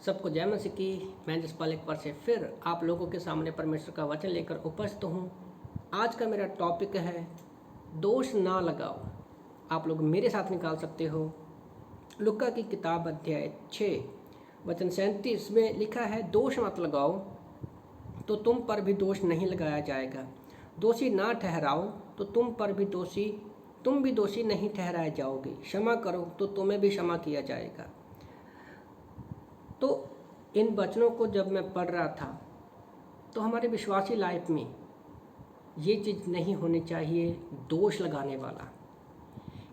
सबको जय मसीह की। मैं जसपाल एक बार से फिर आप लोगों के सामने परमेश्वर का वचन लेकर उपस्थित हूँ। आज का मेरा टॉपिक है दोष ना लगाओ। आप लोग मेरे साथ निकाल सकते हो। लुका की किताब अध्याय 6 वचन 37 में लिखा है, दोष मत लगाओ तो तुम पर भी दोष नहीं लगाया जाएगा, दोषी ना ठहराओ तो तुम भी दोषी नहीं ठहराए जाओगे, क्षमा करो तो तुम्हें भी क्षमा किया जाएगा। तो इन वचनों को जब मैं पढ़ रहा था तो हमारे विश्वासी लाइफ में ये चीज़ नहीं होनी चाहिए, दोष लगाने वाला।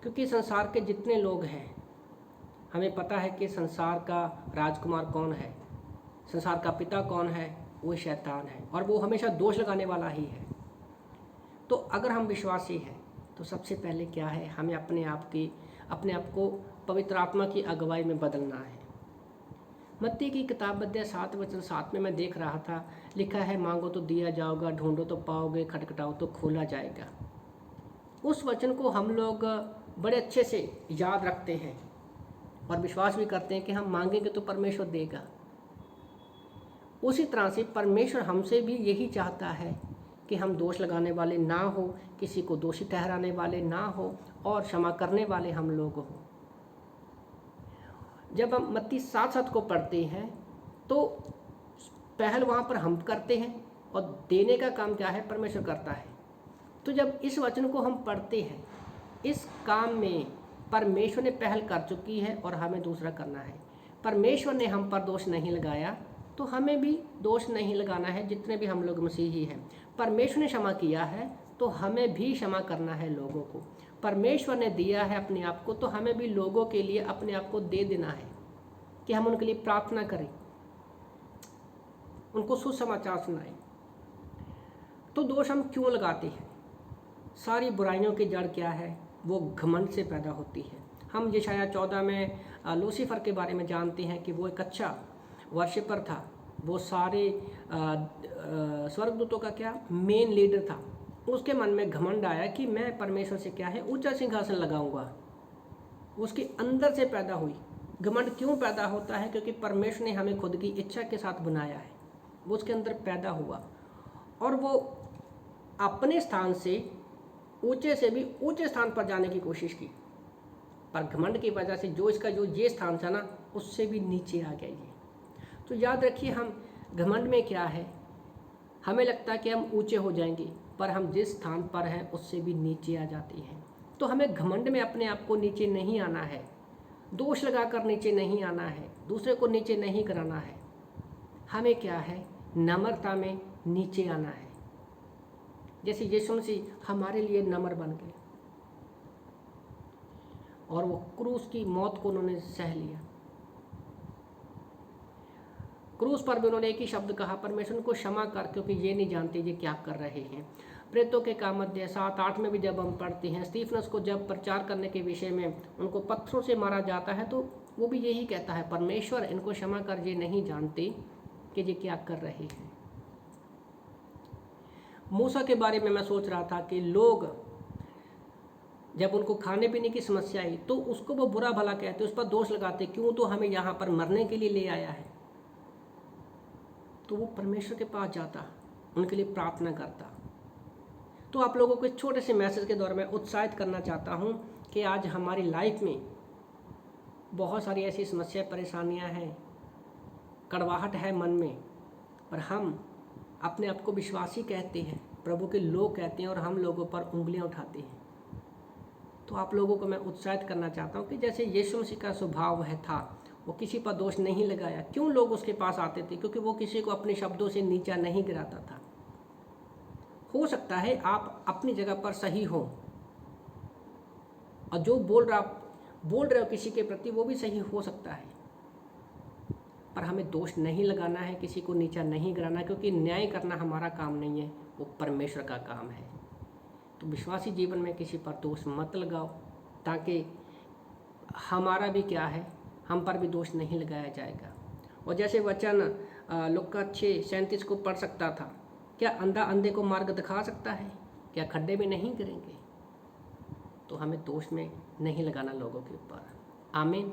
क्योंकि संसार के जितने लोग हैं, हमें पता है कि संसार का राजकुमार कौन है, संसार का पिता कौन है, वो शैतान है और वो हमेशा दोष लगाने वाला ही है। तो अगर हम विश्वासी हैं तो सबसे पहले क्या है, हमें अपने आप को पवित्र आत्मा की अगुवाई में बदलना है। मत्ती की किताब अध्याय 7 वचन 7 में मैं देख रहा था, लिखा है, मांगो तो दिया जाओगा, ढूंढो तो पाओगे, खटखटाओ तो खोला जाएगा। उस वचन को हम लोग बड़े अच्छे से याद रखते हैं और विश्वास भी करते हैं कि हम मांगेंगे तो परमेश्वर देगा। उसी तरह से परमेश्वर हमसे भी यही चाहता है कि हम दोष लगाने वाले ना हो, किसी को दोषी ठहराने वाले ना हो और क्षमा करने वाले हम लोग हों। जब हम मत्ती 7:7 को पढ़ते हैं तो पहल वहाँ पर हम करते हैं और देने का काम क्या है, परमेश्वर करता है। तो जब इस वचन को हम पढ़ते हैं, इस काम में परमेश्वर ने पहल कर चुकी है और हमें दूसरा करना है। परमेश्वर ने हम पर दोष नहीं लगाया तो हमें भी दोष नहीं लगाना है। जितने भी हम लोग मसीही हैं, परमेश्वर ने क्षमा किया है तो हमें भी क्षमा करना है लोगों को। परमेश्वर ने दिया है अपने आप को तो हमें भी लोगों के लिए अपने आप को दे देना है कि हम उनके लिए प्रार्थना करें, उनको सुसमाचार सुनाएं। तो दोष हम क्यों लगाते हैं? सारी बुराइयों की जड़ क्या है? वो घमंड से पैदा होती है। हम यशायाह 14 में लूसीफर के बारे में जानते हैं कि वो एक अच्छा वर्शिपर था। वो सारे स्वर्गदूतों का क्या मेन लीडर था। उसके मन में घमंड आया कि मैं परमेश्वर से क्या है, ऊंचा सिंहासन लगाऊंगा। उसके अंदर से पैदा हुई। घमंड क्यों पैदा होता है? क्योंकि परमेश्वर ने हमें खुद की इच्छा के साथ बनाया है। वो उसके अंदर पैदा हुआ और वो अपने स्थान से ऊंचे से भी ऊंचे स्थान पर जाने की कोशिश की, पर घमंड की वजह से जो ये स्थान था ना, उससे भी नीचे आ गया ये। तो याद रखिए, हम घमंड में क्या है, हमें लगता है कि हम ऊंचे हो जाएंगे, पर हम जिस स्थान पर हैं उससे भी नीचे आ जाते हैं। तो हमें घमंड में अपने आप को नीचे नहीं आना है, दोष लगाकर नीचे नहीं आना है, दूसरे को नीचे नहीं कराना है। हमें क्या है, नम्रता में नीचे आना है। जैसे यीशु मसीह हमारे लिए नम्र बन गए और वो क्रूस की मौत को उन्होंने सह लिया। क्रूस पर भी उन्होंने एक ही शब्द कहा, परमेश्वर को क्षमा कर, क्योंकि ये नहीं जानते ये क्या कर रहे हैं। प्रेतों के काम अध्याय 7-8 में भी जब हम पढ़ते हैं, स्टीफनस को जब प्रचार करने के विषय में उनको पत्थरों से मारा जाता है, तो वो भी यही कहता है, परमेश्वर इनको क्षमा कर, ये नहीं जानते कि ये क्या कर रहे हैं। मूसा के बारे में मैं सोच रहा था कि लोग जब उनको खाने पीने की समस्या आई तो उसको वो बुरा भला कहते, उस पर दोष लगाते, क्यों, तो हमें यहाँ पर मरने के लिए ले आया है। तो वो परमेश्वर के पास जाता, उनके लिए प्रार्थना करता। तो आप लोगों को इस छोटे से मैसेज के द्वारा मैं उत्साहित करना चाहता हूँ कि आज हमारी लाइफ में बहुत सारी ऐसी समस्या परेशानियाँ हैं, कड़वाहट है मन में, पर हम अपने आप को विश्वासी कहते हैं, प्रभु के लोग कहते हैं और हम लोगों पर उंगलियां उठाते हैं। तो आप लोगों को मैं उत्साहित करना चाहता हूँ कि जैसे यीशु मसीह का स्वभाव था, वो किसी पर दोष नहीं लगाया। क्यों लोग उसके पास आते थे? क्योंकि वो किसी को अपने शब्दों से नीचा नहीं गिराता था। हो सकता है आप अपनी जगह पर सही हो और जो बोल रहे हो किसी के प्रति, वो भी सही हो सकता है, पर हमें दोष नहीं लगाना है, किसी को नीचा नहीं गिराना, क्योंकि न्याय करना हमारा काम नहीं है, वो परमेश्वर का काम है। तो विश्वासी जीवन में किसी पर दोष मत लगाओ, ताकि हमारा भी क्या है, हम पर भी दोष नहीं लगाया जाएगा। और जैसे वचन लुका 6:37 को पढ़ सकता था, क्या अंधा अंधे को मार्ग दिखा सकता है? क्या खड्डे में नहीं गिरेंगे? तो हमें दोष में नहीं लगाना लोगों के ऊपर। आमीन।